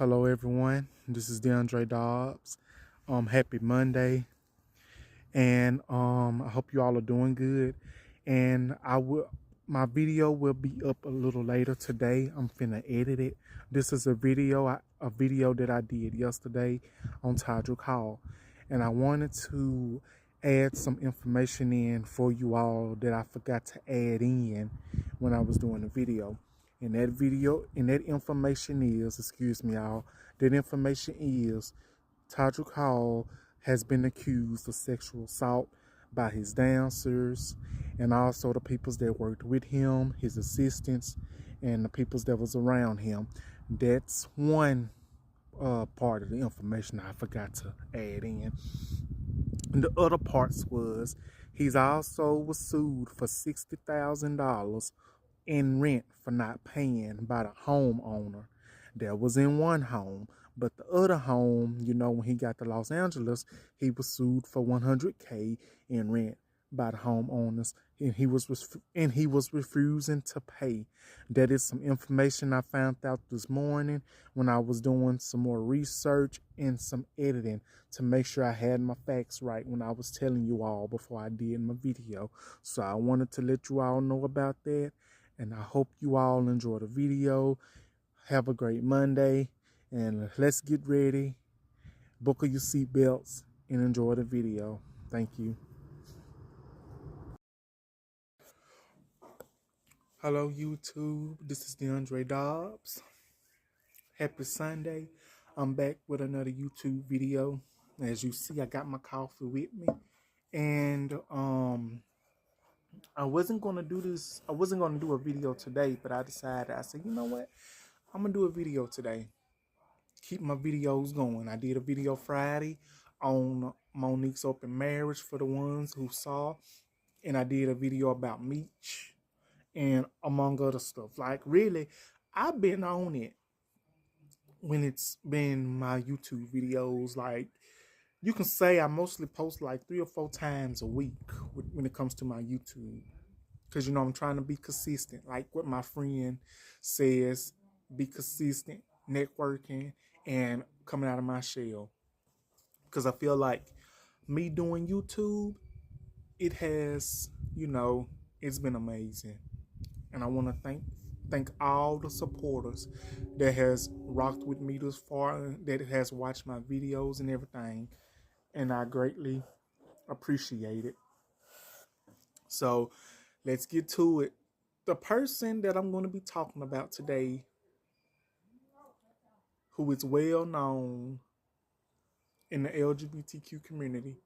Hello everyone, this is DeAndre Dobbs. Happy Monday, and I hope you all are doing good. And my video will be up a little later today. I'm finna edit it. This is a video that I did yesterday on Todrick, and I wanted to add some information in for you all that I forgot to add in when I was doing the video. And that information is, excuse me, y'all, that information is Todrick has been accused of sexual assault by his dancers and also the peoples that worked with him, his assistants, and the peoples that was around him. That's one part of the information I forgot to add in. And the other parts was he's also was sued for $60,000 in rent for not paying by the homeowner. That was in one home, but the other home, when he got to Los Angeles, he was sued for $100K in rent by the homeowners, and he was refusing to pay. That is some information I found out this morning when I was doing some more research and some editing to make sure I had my facts right when I was telling you all before I did my video. So I wanted to let you all know about that, and I hope you all enjoy the video. Have a great Monday, and let's get ready. Buckle your seatbelts and enjoy the video. Thank you. Hello YouTube, this is DeAndre Dobbs. Happy Sunday. I'm back with another YouTube video. As you see, I got my coffee with me, and I wasn't gonna do a video today, but I decided, I said, you know what, I'm gonna do a video today. Keep my videos going. I did a video Friday on Monique's open marriage for the ones who saw, and I did a video about Meech and among other stuff. Like, really, I've been on it when it's been my YouTube videos. Like, you can say I mostly post like 3 or 4 times a week when it comes to my YouTube, because I'm trying to be consistent. Like what my friend says, be consistent, networking, and coming out of my shell. Because I feel like me doing YouTube, it has, it's been amazing. And I want to thank all the supporters that has rocked with me this far, that has watched my videos and everything. And I greatly appreciate it. So let's get to it. The person that I'm going to be talking about today, who is well known in the LGBTQ community,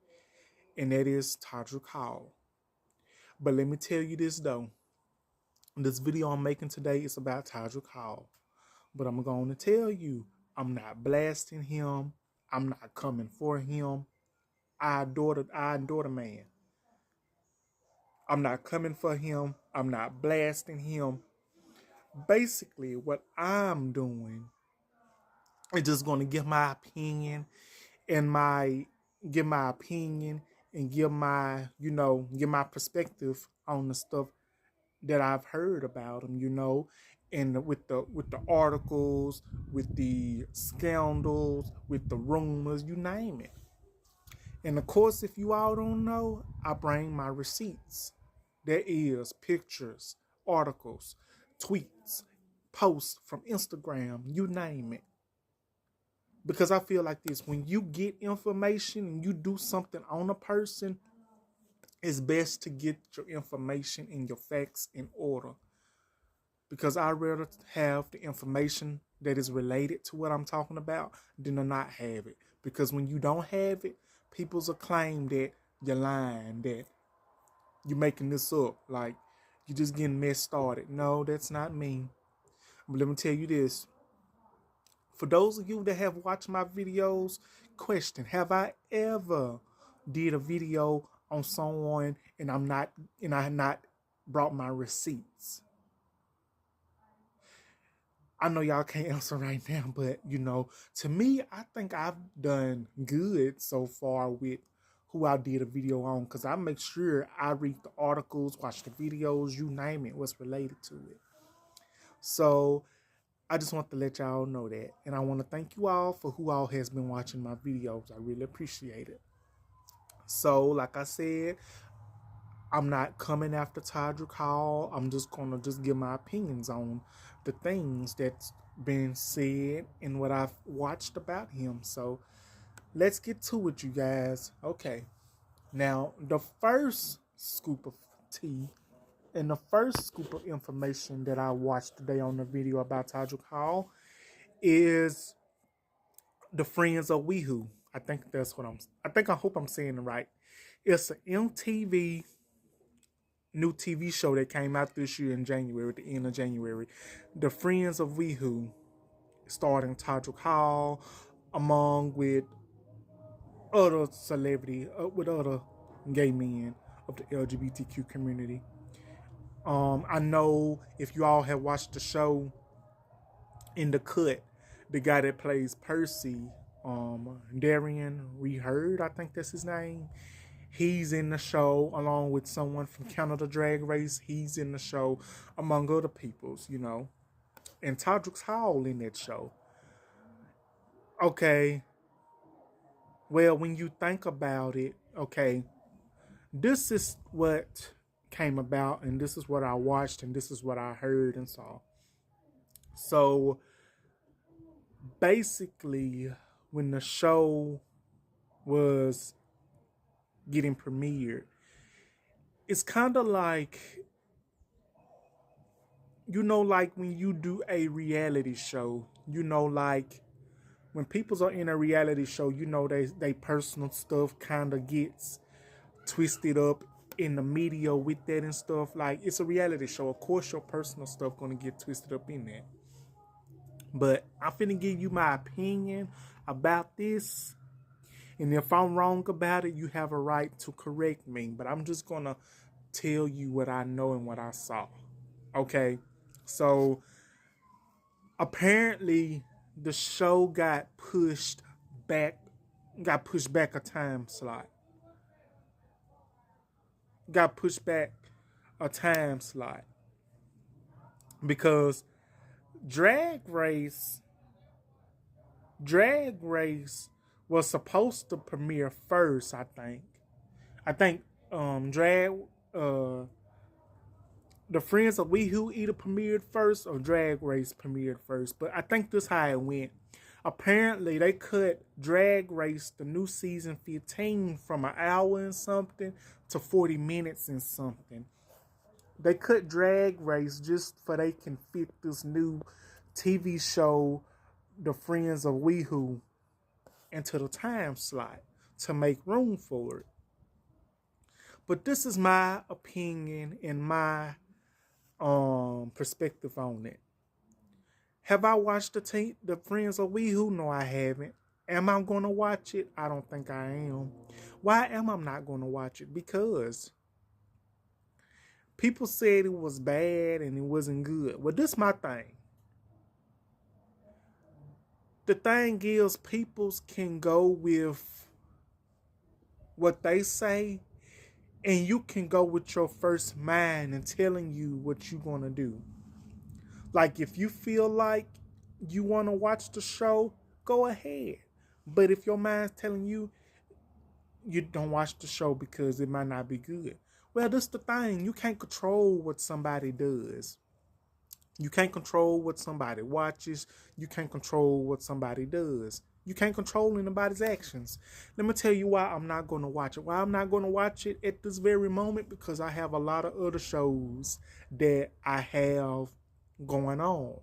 and that is Todrick. But let me tell you this though. This video I'm making today is about Todrick. But I'm going to tell you, I'm not blasting him. I'm not coming for him. I adore the man. I'm not coming for him. I'm not blasting him. Basically, what I'm doing is just going to give my opinion and give my perspective on the stuff that I've heard about him, and with the articles, with the scandals, with the rumors, you name it. And of course, if you all don't know, I bring my receipts. There is pictures, articles, tweets, posts from Instagram, you name it. Because I feel like this, when you get information and you do something on a person, it's best to get your information and your facts in order. Because I'd rather have the information that is related to what I'm talking about than to not have it. Because when you don't have it, people's will claim that you're lying, that you're making this up, like you're just getting mess started. No, that's not me. But let me tell you this. For those of you that have watched my videos, question, have I ever did a video on someone and I had not brought my receipts? I know y'all can't answer right now, but to me, I think I've done good so far with who I did a video on, because I make sure I read the articles, watch the videos, you name it, what's related to it. So I just want to let y'all know that. And I want to thank you all for who all has been watching my videos. I really appreciate it. So, like I said, I'm not coming after Todrick Hall. I'm just gonna just give my opinions on the things that's been said and what I've watched about him. So let's get to it, you guys. Okay. Now, the first scoop of tea and the first scoop of information that I watched today on the video about Todrick Hall is the Friends of WeHo. I hope I'm saying it right. It's an MTV new TV show that came out this year in January, at the end of January. The Friends of WeHo, starring Todrick Hall, among with other celebrity, with other gay men of the LGBTQ community. I know if you all have watched the show, in the cut, the guy that plays Percy, Darian Reheard, I think that's his name. He's in the show along with someone from Canada Drag Race. He's in the show among other peoples, you know. And Todrick Hall in that show. Okay. Well, when you think about it, okay, this is what came about, and this is what I watched, and this is what I heard and saw. So basically, when the show was getting premiered, it's kind of like, you know, like when you do a reality show, you know, like when people are in a reality show, you know, they personal stuff kind of gets twisted up in the media with that and stuff. Like, it's a reality show. Of course, your personal stuff gonna get twisted up in that. But I'm finna give you my opinion about this. And if I'm wrong about it, you have a right to correct me. But I'm just gonna tell you what I know and what I saw. Okay? So apparently the show got pushed back a time slot. Got pushed back a time slot. Because Drag Race was supposed to premiere first, I think. The Friends of WeHo either premiered first or Drag Race premiered first. But I think this is how it went. Apparently, they cut Drag Race, the new season 15, from an hour and something to 40 minutes and something. They cut Drag Race just for they can fit this new TV show, The Friends of WeHo, into the time slot to make room for it. But this is my opinion and my perspective on it. Have I watched the Friends of WeHo? No, I haven't. Am I going to watch it? I don't think I am. Why am I not going to watch it? Because people said it was bad and it wasn't good. Well, this is my thing. The thing is, people can go with what they say, and you can go with your first mind and telling you what you're going to do. Like, if you feel like you want to watch the show, go ahead. But if your mind's telling you you don't watch the show because it might not be good, well, that's the thing. You can't control what somebody does. You can't control what somebody watches. You can't control what somebody does. You can't control anybody's actions. Let me tell you why I'm not going to watch it. Why I'm not going to watch it at this very moment, because I have a lot of other shows that I have going on.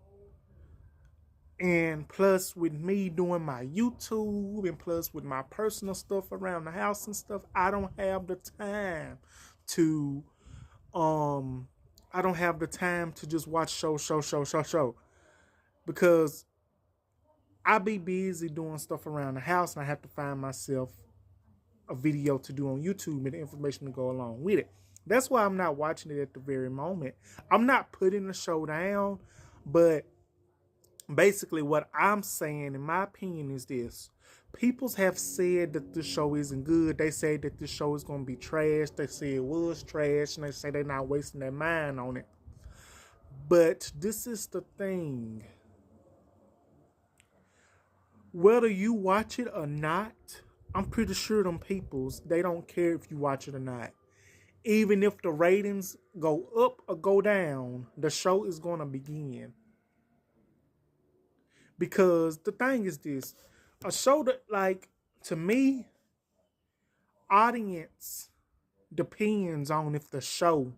And plus, with me doing my YouTube, and plus with my personal stuff around the house and stuff, I don't have the time to just watch show. Because I be busy doing stuff around the house, and I have to find myself a video to do on YouTube and the information to go along with it. That's why I'm not watching it at the very moment. I'm not putting the show down, but basically what I'm saying, in my opinion, is this. People have said that this show isn't good. They say that this show is going to be trash. They say it was trash, and they say they're not wasting their mind on it. But this is the thing. Whether you watch it or not, I'm pretty sure them peoples, they don't care if you watch it or not. Even if the ratings go up or go down, the show is going to begin. Because the thing is this, a show that, like, to me, audience depends on if the show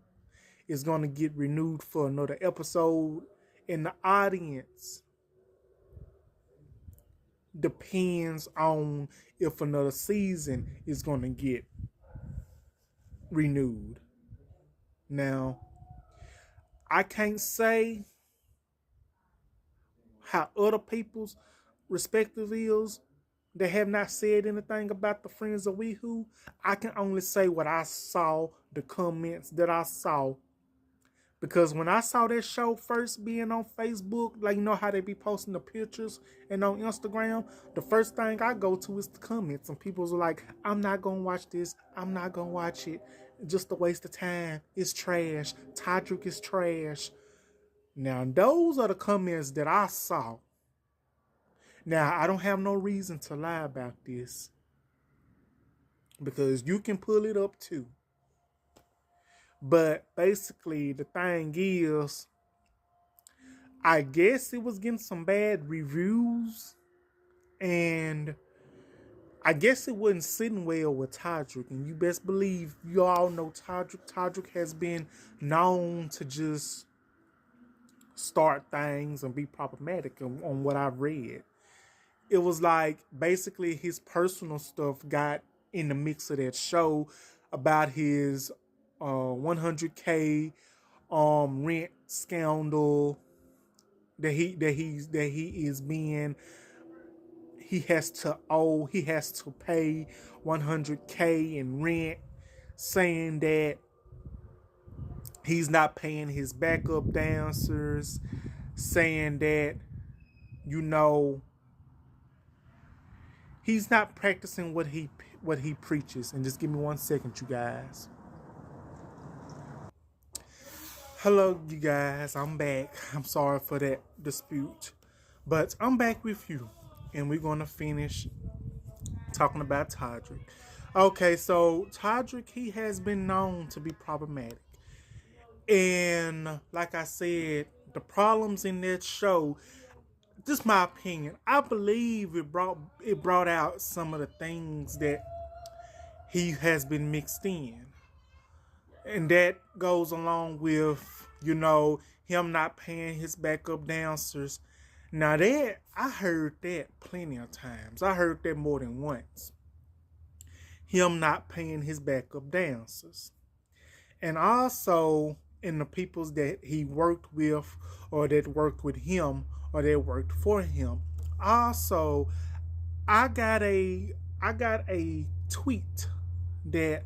is going to get renewed for another episode, and the audience depends on if another season is going to get renewed. Now, I can't say how other people's respective is. They have not said anything about the Friends of We Who. I can only say what I saw, the comments that I saw. Because when I saw that show first being on Facebook, like, you know how they be posting the pictures and on Instagram, the first thing I go to is the comments. And people are like, I'm not going to watch this. I'm not going to watch it. Just a waste of time. It's trash. Todrick is trash. Now, those are the comments that I saw. Now, I don't have no reason to lie about this, because you can pull it up too. But basically, the thing is, I guess it was getting some bad reviews, and I guess it wasn't sitting well with Todrick. And you best believe, you all know Todrick. Todrick has been known to just start things and be problematic on what I've read. It was like basically his personal stuff got in the mix of that show about his 100K rent scandal that he is being, he has to pay 100K in rent, saying that he's not paying his backup dancers, saying that, you know, he's not practicing what he preaches. And just give me 1 second, you guys. Hello, you guys. I'm back. I'm sorry for that dispute, but I'm back with you, and we're gonna finish talking about Todrick. Okay, so Todrick, he has been known to be problematic, and like I said, the problems in that show, this is my opinion, I believe it brought out some of the things that he has been mixed in. And that goes along with, you know, him not paying his backup dancers. Now that, I heard that plenty of times. I heard that more than once. Him not paying his backup dancers. And also in the peoples that he worked with, or that worked with him, or that worked for him. Also, I got a tweet that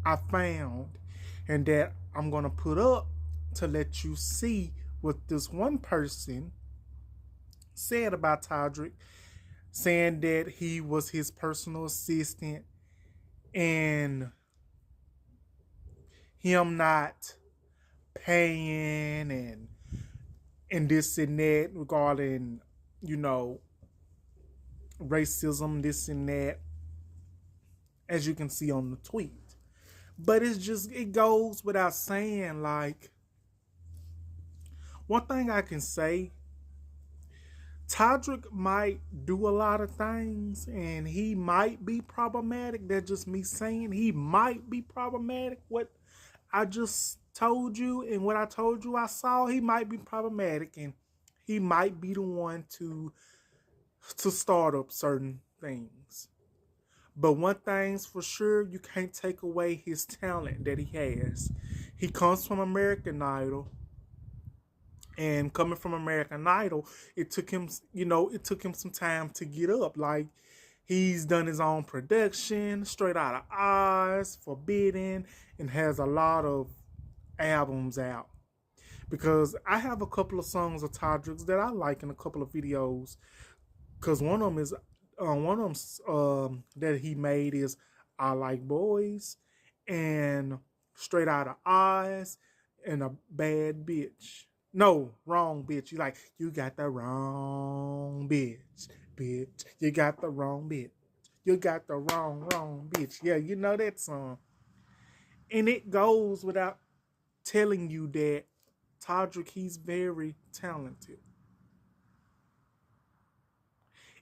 I found, and that I'm gonna put up to let you see what this one person said about Todrick, saying that he was his personal assistant, and him not paying, and this and that regarding, you know, racism, this and that, as you can see on the tweet. But it goes without saying, like, one thing I can say, Todrick might do a lot of things, and he might be problematic. That's just me saying he might be problematic. What I just told you and what I told you I saw, he might be problematic, and he might be the one to start up certain things. But one thing's for sure, you can't take away his talent that he has. He comes from American Idol. And coming from American Idol, it took him some time to get up. Like, he's done his own production, Straight Out of Oz, Forbidden, and has a lot of albums out. Because I have a couple of songs of Todrick's that I like in a couple of videos. Because one of them that he made is I Like Boys, and Straight Out of Oz, and A Bad Bitch. No, wrong bitch. You got the wrong bitch. bitch. You got the wrong bitch. You got the wrong bitch. Yeah, you know that song. And it goes without telling you that Todrick, he's very talented.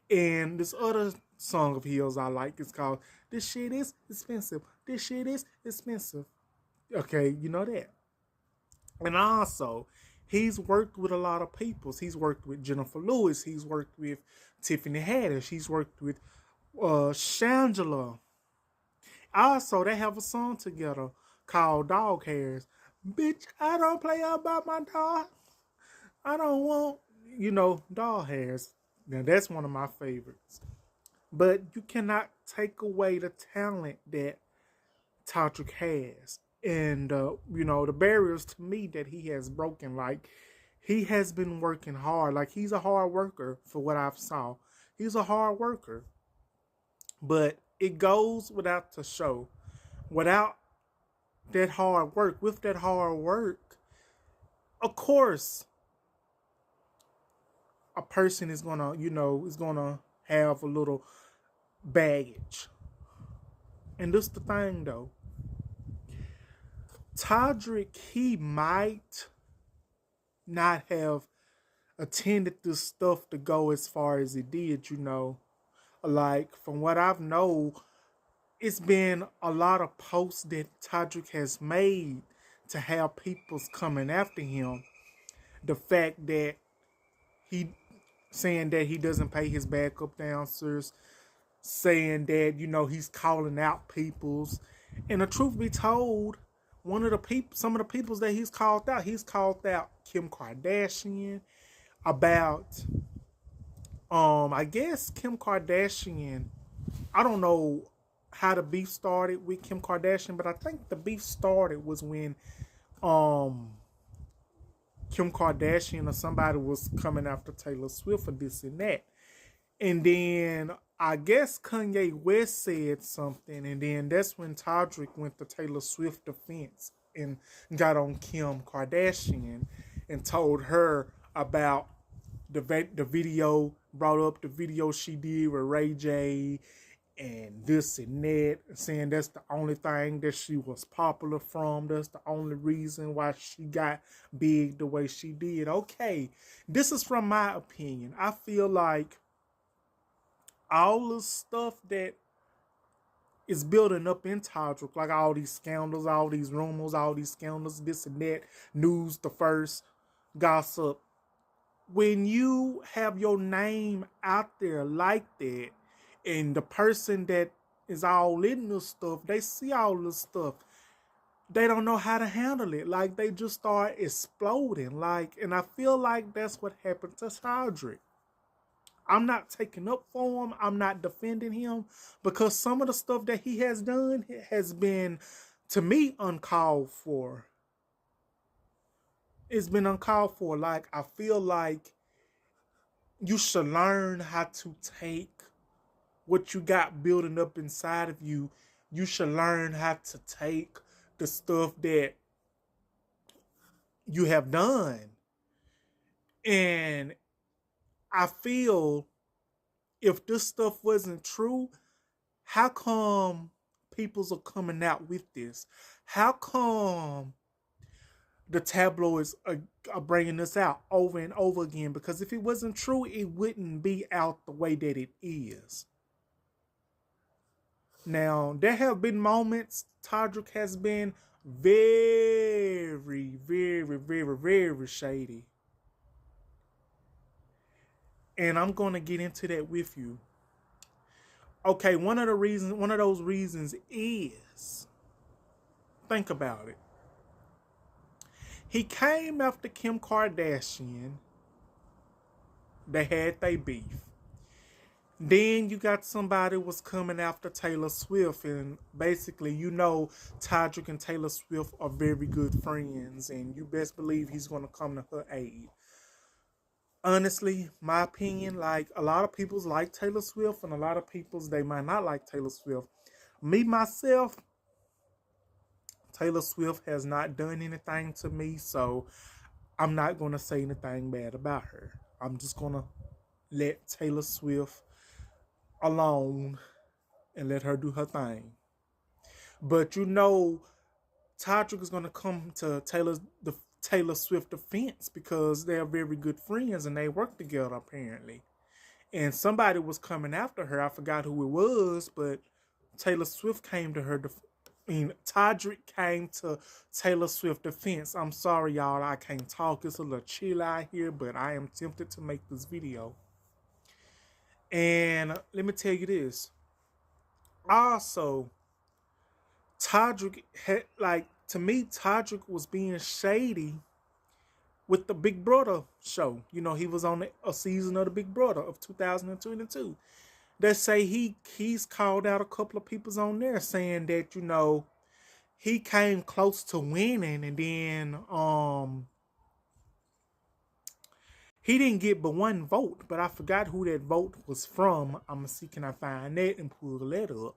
And this other song of his I like is called This Shit Is Expensive. This shit is expensive. Okay, you know that. And also, he's worked with a lot of peoples. He's worked with Jennifer Lewis. He's worked with Tiffany Haddish. He's worked with Shangela. Also, they have a song together called Dog Hairs. Bitch, I don't play about my dog. I don't want, dog hairs. Now, that's one of my favorites. But you cannot take away the talent that Todrick has. And, the barriers to me that he has broken. Like, he has been working hard. Like, he's a hard worker for what I've saw. He's a hard worker. But it goes without the show. Without that hard work, with that hard work, of course, a person is gonna, have a little baggage. And this the thing though. Todrick, he might not have attended this stuff to go as far as it did, Like, from what I've known, it's been a lot of posts that Todrick has made to have people's coming after him. The fact that he saying that he doesn't pay his backup dancers, saying that, he's calling out peoples. And the truth be told, some of the peoples that he's called out Kim Kardashian, about I guess Kim Kardashian, I don't know how the beef started with Kim Kardashian, but I think the beef started was when Kim Kardashian or somebody was coming after Taylor Swift for this and that. And then I guess Kanye West said something, and then that's when Todrick went to Taylor Swift defense and got on Kim Kardashian and told her about the video, brought up the video she did with Ray J and this and that, saying that's the only thing that she was popular from. That's the only reason why she got big the way she did. Okay, this is from my opinion. I feel like all the stuff that is building up in Todrick, like all these scandals, all these rumors, all these scandals, this and that, news, the first, gossip. When you have your name out there like that, and the person that is all in this stuff, they see all this stuff, they don't know how to handle it. Like, they just start exploding. Like, and I feel like that's what happened to Todrick. I'm not taking up for him. I'm not defending him, because some of the stuff that he has done has been, to me, uncalled for. It's been uncalled for. Like, I feel like you should learn how to take what you got building up inside of you. You should learn how to take the stuff that you have done. And I feel if this stuff wasn't true, how come peoples are coming out with this? How come the tabloids are bringing this out over and over again? Because if it wasn't true, it wouldn't be out the way that it is. Now, there have been moments Todrick has been very, very, very, very shady. And I'm going to get into that with you. Okay, one of those reasons is, think about it. He came after Kim Kardashian. They had their beef. Then you got somebody was coming after Taylor Swift, and basically, Todrick and Taylor Swift are very good friends, and you best believe he's going to come to her aid. Honestly, my opinion, like, a lot of people's like Taylor Swift, and a lot of people's, they might not like Taylor Swift. Me, myself, Taylor Swift has not done anything to me, so I'm not going to say anything bad about her. I'm just going to let Taylor Swift alone and let her do her thing. But you know, Todrick is gonna come to Taylor Swift defense because they're very good friends and they work together apparently. And somebody was coming after her. I forgot who it was, but Taylor Swift came to her. Todrick came to Taylor Swift defense. I'm sorry, y'all. I can't talk. It's a little chill out here, but I am tempted to make this video. And let me tell you this. Also, Todrick had, like, to me, Todrick was being shady with the Big Brother show. You know, he was on a season of the Big Brother of 2022. They say he's called out a couple of people's on there saying that, you know, he came close to winning and then he didn't get but one vote, but I forgot who that vote was from. I'm gonna see, can I find that and pull that up.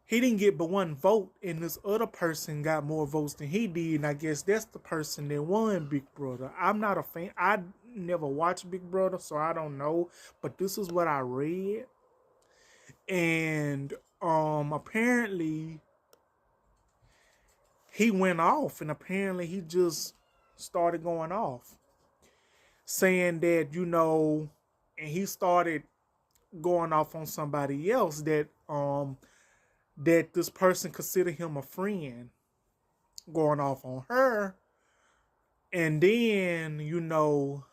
He didn't get but one vote, and this other person got more votes than he did, and I guess that's the person that won Big Brother. I'm not a fan. I never watched Big Brother, so I don't know, but this is what I read. And apparently he went off, and apparently he just started going off, saying that, you know, and he started going off on somebody else that that this person considered him a friend, going off on her. And then, you know,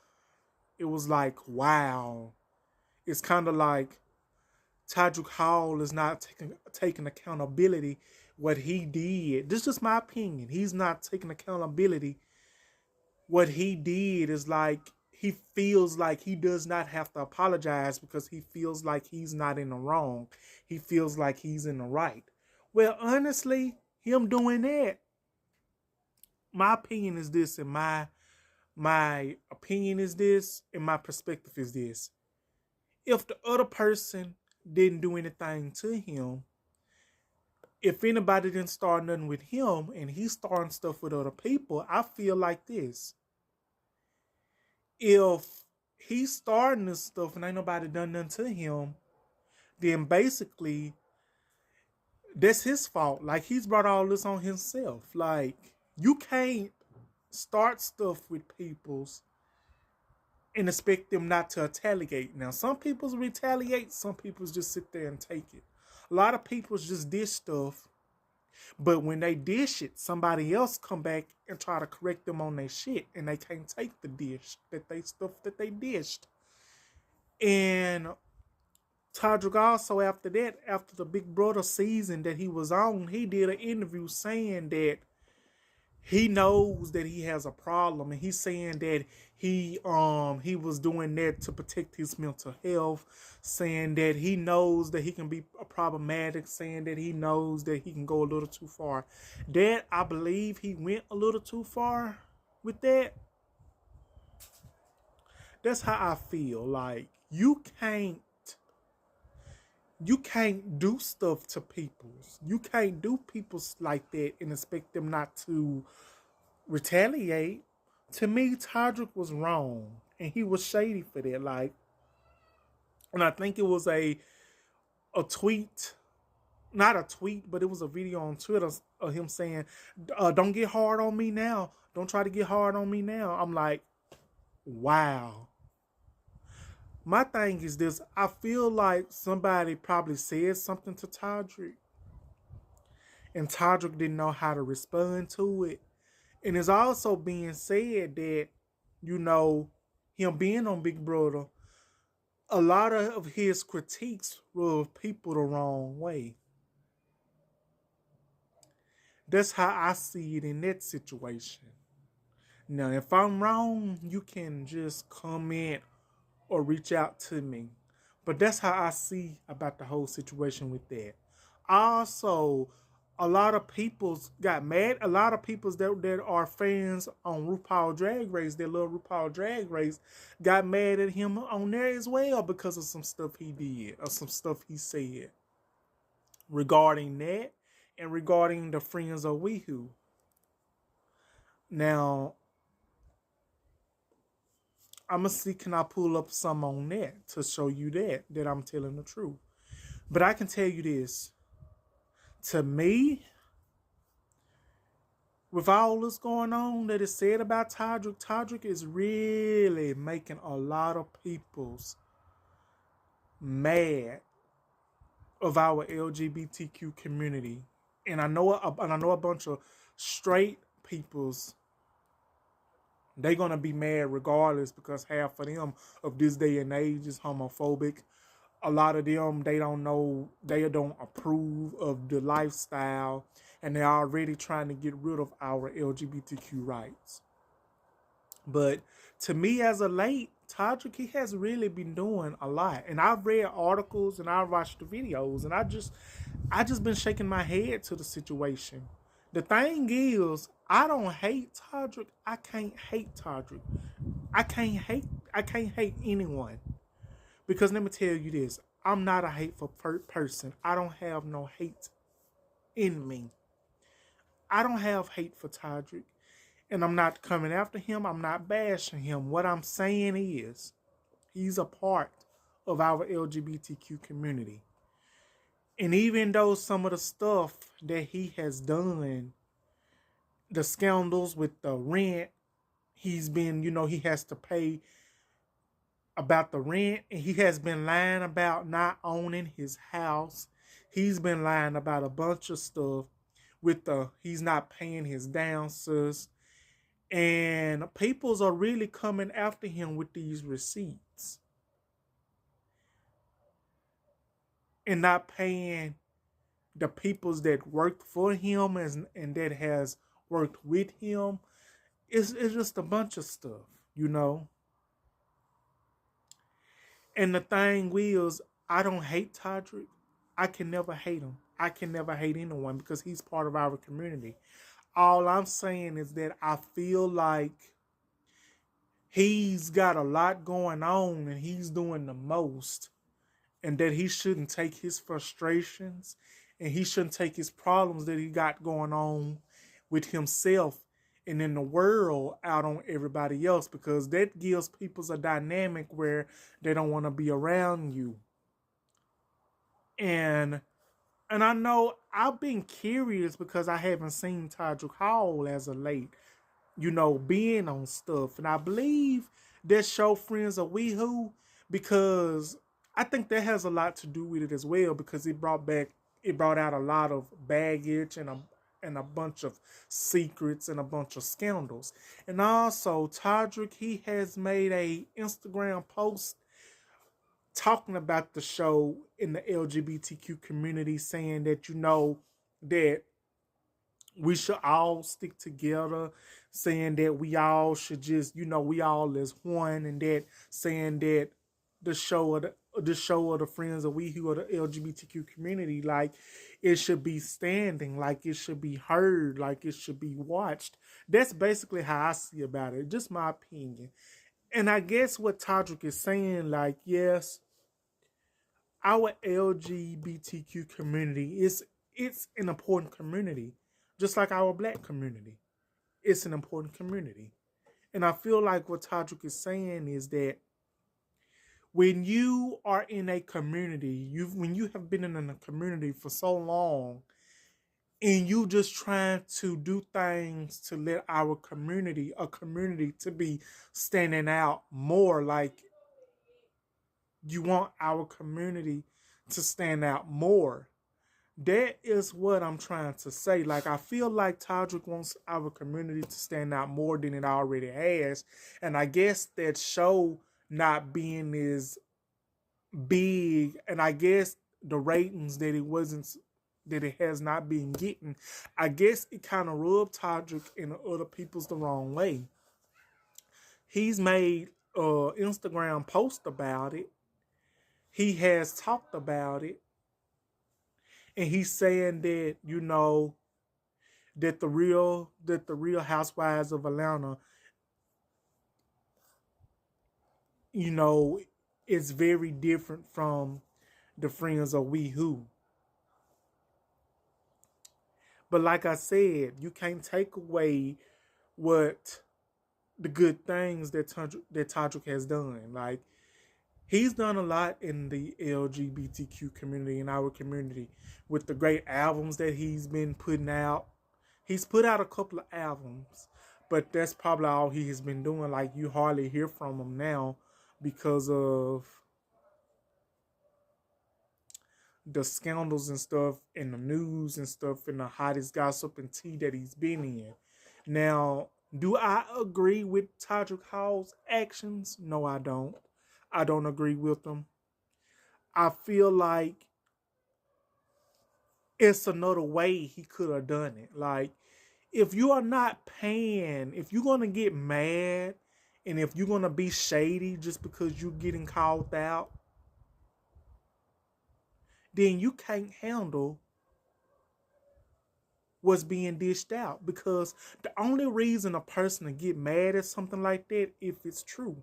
it was like, wow. It's kind of like Todrick Hall is not taking accountability what he did. This is just my opinion. He's not taking accountability. What he did is like, he feels like he does not have to apologize because he feels like he's not in the wrong. He feels like he's in the right. Well, honestly, him doing that, my opinion is this, and my opinion is this, and my perspective is this. If the other person didn't do anything to him, if anybody didn't start nothing with him and he's starting stuff with other people, I feel like this. If he's starting this stuff and ain't nobody done nothing to him, then basically that's his fault. Like, he's brought all this on himself. Like, you can't start stuff with people's and expect them not to retaliate. Now, some people's retaliate, some people's just sit there and take it. A lot of people's just dish stuff, but when they dish it, somebody else come back and try to correct them on their shit, and they can't take the dish that they dished. And Todrick also, after that, after the Big Brother season that he was on, he did an interview saying that he knows that he has a problem, and he's saying that he was doing that to protect his mental health, saying that he knows that he can be problematic, saying that he knows that he can go a little too far. That, I believe he went a little too far with that. That's how I feel. Like, you can't do stuff to people. You can't do people like that and expect them not to retaliate. To me, Todrick was wrong, and he was shady for that. Like, and I think it was a tweet, not a tweet, but it was a video on Twitter of him saying, "Don't get hard on me now. Don't try to get hard on me now." I'm like, wow. My thing is this. I feel like somebody probably said something to Todrick, and Todrick didn't know how to respond to it. And it's also being said that, you know, him being on Big Brother, a lot of his critiques rub people the wrong way. That's how I see it in that situation. Now, if I'm wrong, you can just comment or reach out to me. But that's how I see about the whole situation with that. Also, a lot of people got mad. A lot of people that are fans on RuPaul Drag Race, that love RuPaul Drag Race, got mad at him on there as well because of some stuff he did or some stuff he said regarding that and regarding the Friends of WeHo. Now, I'ma see can I pull up some on that to show you that I'm telling the truth. But I can tell you this. To me, with all this going on that is said about Todrick, Todrick is really making a lot of people's mad of our LGBTQ community. And I know a bunch of straight people's they gonna be mad regardless because half of them of this day and age is homophobic. A lot of them they don't approve of the lifestyle and they're already trying to get rid of our LGBTQ rights. But to me as a late, Todrick, he has really been doing a lot. And I've read articles and I've watched the videos and I just been shaking my head to the situation. The thing is, I don't hate Todrick. I can't hate Todrick. I can't hate anyone. Because let me tell you this. I'm not a hateful person. I don't have no hate in me. I don't have hate for Todrick. And I'm not coming after him. I'm not bashing him. What I'm saying is, he's a part of our LGBTQ community. And even though some of the stuff that he has done, the scandals with the rent, he's been, he has to pay about the rent. And he has been lying about not owning his house. He's been lying about a bunch of stuff with he's not paying his dancers. And peoples are really coming after him with these receipts. And not paying the peoples that worked for him and that has worked with him. It's just a bunch of stuff. And the thing is, I don't hate Todrick. I can never hate him. I can never hate anyone because he's part of our community. All I'm saying is that I feel like he's got a lot going on and he's doing the most. And that he shouldn't take his frustrations and he shouldn't take his problems that he got going on with himself and in the world out on everybody else, because that gives people a dynamic where they don't want to be around you. And I know I've been curious because I haven't seen Todrick Hall as of late, being on stuff. And I believe that show Friends of We Who, because I think that has a lot to do with it as well, because it brought out a lot of baggage and a bunch of secrets and a bunch of scandals. And also Todrick, he has made a Instagram post talking about the show in the LGBTQ community, saying that that we should all stick together, saying that we all should just we all as one, and that saying that the show of the Friends of We Who are the LGBTQ community, like it should be standing, like it should be heard, like it should be watched. That's basically how I see about it. Just my opinion. And I guess what Todrick is saying, like, yes, our LGBTQ community it's an important community, just like our black community. It's an important community. And I feel like what Todrick is saying is that when you are in a community, when you have been in a community for so long, and you just trying to do things to let our community, a community to be standing out more, like you want our community to stand out more. That is what I'm trying to say. Like, I feel like Todrick wants our community to stand out more than it already has. And I guess that show not being as big, and I guess the ratings that it has not been getting, I guess it kind of rubbed Todrick and other people's the wrong way. He's made Instagram post about it. He has talked about it. And he's saying that, that the real housewives of Atlanta, is very different from the Friends of We Who. But like I said, you can't take away what the good things that Todrick has done. Like, he's done a lot in the LGBTQ community, in our community, with the great albums that he's been putting out. He's put out a couple of albums, but that's probably all he has been doing. Like, you hardly hear from him now because of the scandals and stuff in the news and stuff and the hottest gossip and tea that he's been in. Now, do I agree with Todrick Hall's actions? No, I don't. I don't agree with them. I feel like it's another way he could have done it. Like, if you are not paying, if you're going to get mad and if you're going to be shady just because you're getting called out, then you can't handle what's being dished out. Because the only reason a person to get mad at something like that, if it's true.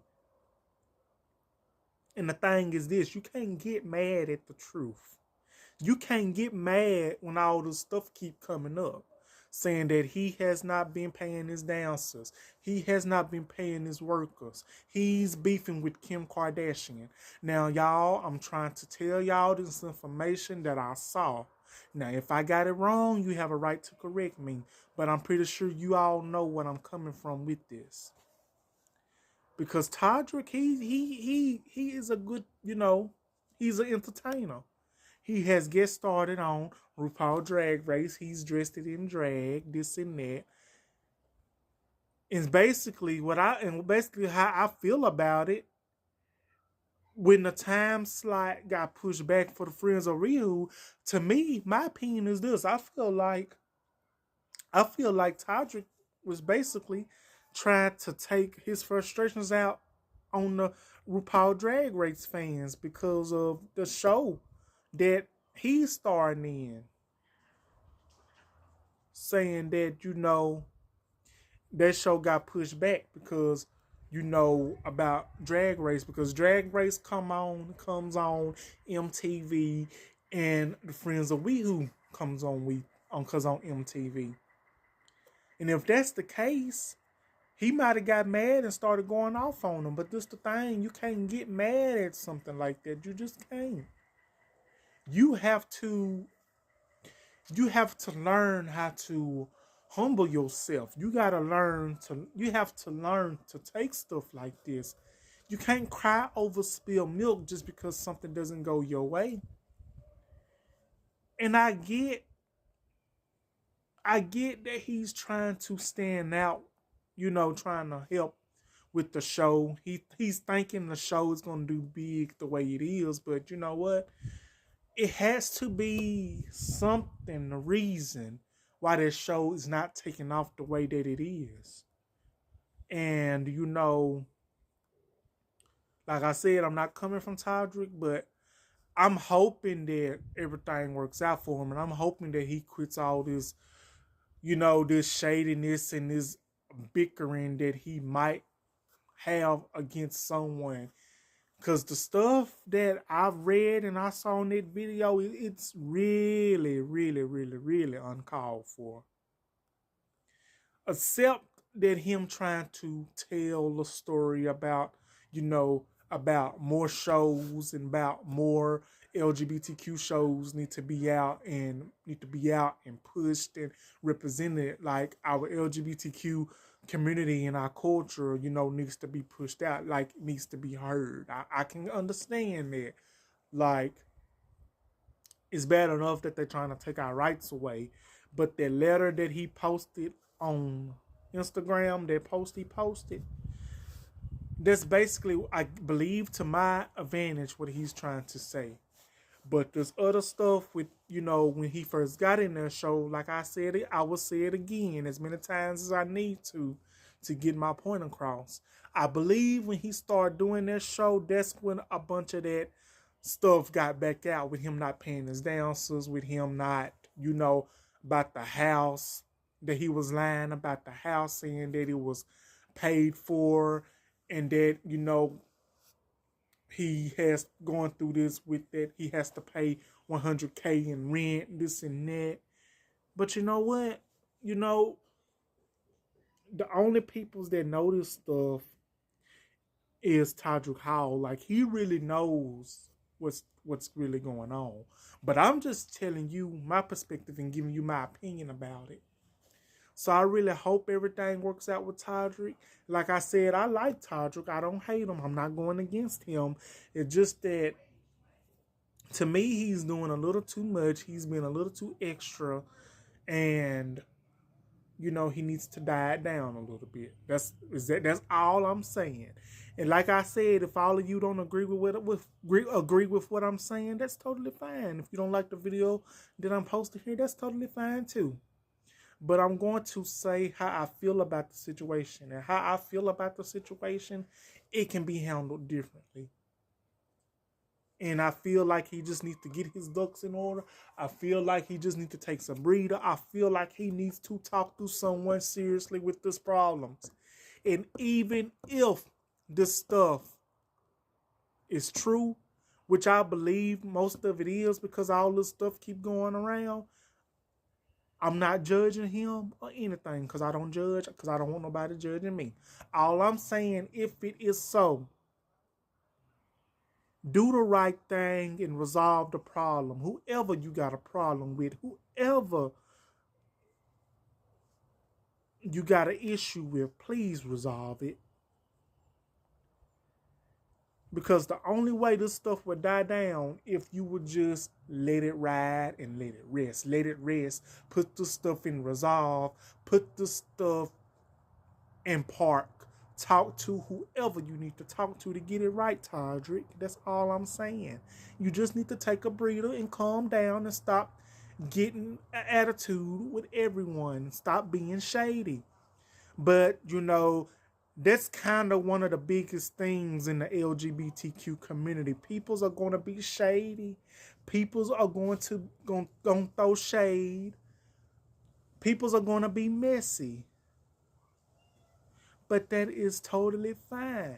And the thing is this, you can't get mad at the truth. You can't get mad when all this stuff keep coming up, saying that he has not been paying his dancers, he has not been paying his workers, he's beefing with Kim Kardashian. Now, y'all, I'm trying to tell y'all this information that I saw. Now, if I got it wrong, you have a right to correct me, but I'm pretty sure you all know what I'm coming from with this. Because Todrick, he is a good, he's an entertainer. He has guest started on RuPaul Drag Race. He's dressed it in drag, this and that. And basically how I feel about it. When the time slot got pushed back for the Friends of Ryu, to me, my opinion is this: I feel like Todrick was basically trying to take his frustrations out on the RuPaul Drag Race fans because of the show that he's starring in, saying that that show got pushed back because about Drag Race, because Drag Race comes on MTV, and the Friends of WeHo comes on on MTV. And if that's the case, he might have got mad and started going off on him. But this the thing, you can't get mad at something like that. You just can't. You have to learn how to humble yourself. You have to learn to take stuff like this. You can't cry over spilled milk just because something doesn't go your way. And I get that he's trying to stand out, trying to help with the show. He's thinking the show is going to do big the way it is, but you know what? It has to be something, the reason why this show is not taking off the way that it is. And like I said, I'm not coming from Todrick, but I'm hoping that everything works out for him, and I'm hoping that he quits all this, this shadiness and this bickering that he might have against someone. Because the stuff that I've read and I saw in that video, it's really, really, really, really uncalled for. Except that him trying to tell a story about, about more shows and about more LGBTQ shows need to be out and pushed and represented. Like, our LGBTQ community and our culture, needs to be pushed out, like, needs to be heard. I can understand that. Like, it's bad enough that they're trying to take our rights away, but the letter that he posted on Instagram, that post he posted, that's basically, I believe, to my advantage, what he's trying to say. But there's other stuff with, when he first got in that show, like I said it, I will say it again as many times as I need to get my point across. I believe when he started doing that show, that's when a bunch of that stuff got back out, with him not paying his dancers, with him not, about the house, that he was lying about the house, saying that it was paid for, and that, he has going through this with that he has to pay $100K in rent, this and that. But you know what? the only peoples that know this stuff is Todrick Hall. Like, he really knows what's really going on. But I'm just telling you my perspective and giving you my opinion about it. So I really hope everything works out with Todrick. Like I said, I like Todrick. I don't hate him. I'm not going against him. It's just that to me, he's doing a little too much. He's been a little too extra, and he needs to diet down a little bit. That's all I'm saying. And like I said, if all of you don't agree agree with what I'm saying, that's totally fine. If you don't like the video that I'm posting here, that's totally fine too. But I'm going to say how I feel about the situation. And how I feel about the situation, it can be handled differently. And I feel like he just needs to get his ducks in order. I feel like he just needs to take some breather. I feel like he needs to talk to someone seriously with this problems. And even if this stuff is true, which I believe most of it is because all this stuff keep going around, I'm not judging him or anything because I don't judge, because I don't want nobody judging me. All I'm saying, if it is so, do the right thing and resolve the problem. Whoever you got a problem with, whoever you got an issue with, please resolve it. Because the only way this stuff would die down if you would just let it ride and let it rest. Let it rest. Put the stuff in resolve. Put the stuff in park. Talk to whoever you need to talk to get it right, Todrick. That's all I'm saying. You just need to take a breather and calm down and stop getting an attitude with everyone. Stop being shady. But, that's kind of one of the biggest things in the LGBTQ community. Peoples are going to be shady. Peoples are going to throw shade. Peoples are going to be messy. But that is totally fine.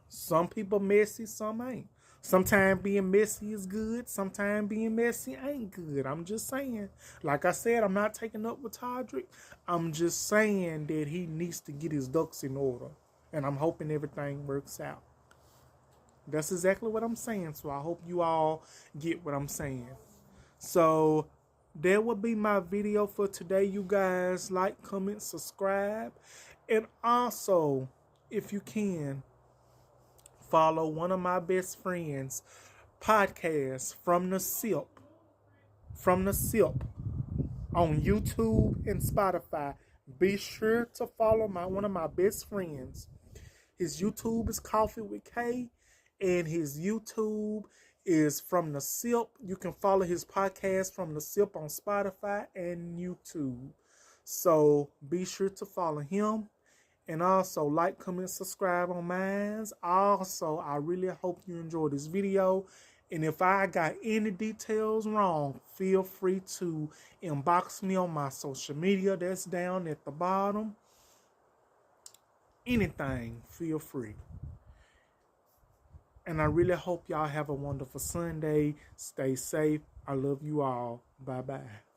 Some people messy, some ain't. Sometimes being messy is good. Sometimes being messy ain't good. I'm just saying. Like I said, I'm not taking up with Todrick. I'm just saying that he needs to get his ducks in order. And I'm hoping everything works out. That's exactly what I'm saying. So I hope you all get what I'm saying. So that would be my video for today, you guys. Like, comment, subscribe. And also, if you can, follow one of my best friends' podcasts From the Sip on YouTube and Spotify. Be sure to follow one of my best friends. His YouTube is Coffee with K, and his YouTube is From the Sip. You can follow his podcast From the Sip on Spotify and YouTube. So be sure to follow him. And also like, comment, subscribe on mine. Also, I really hope you enjoyed this video. And if I got any details wrong, feel free to inbox me on my social media. That's down at the bottom. Anything, feel free. And I really hope y'all have a wonderful Sunday. Stay safe. I love you all. Bye-bye.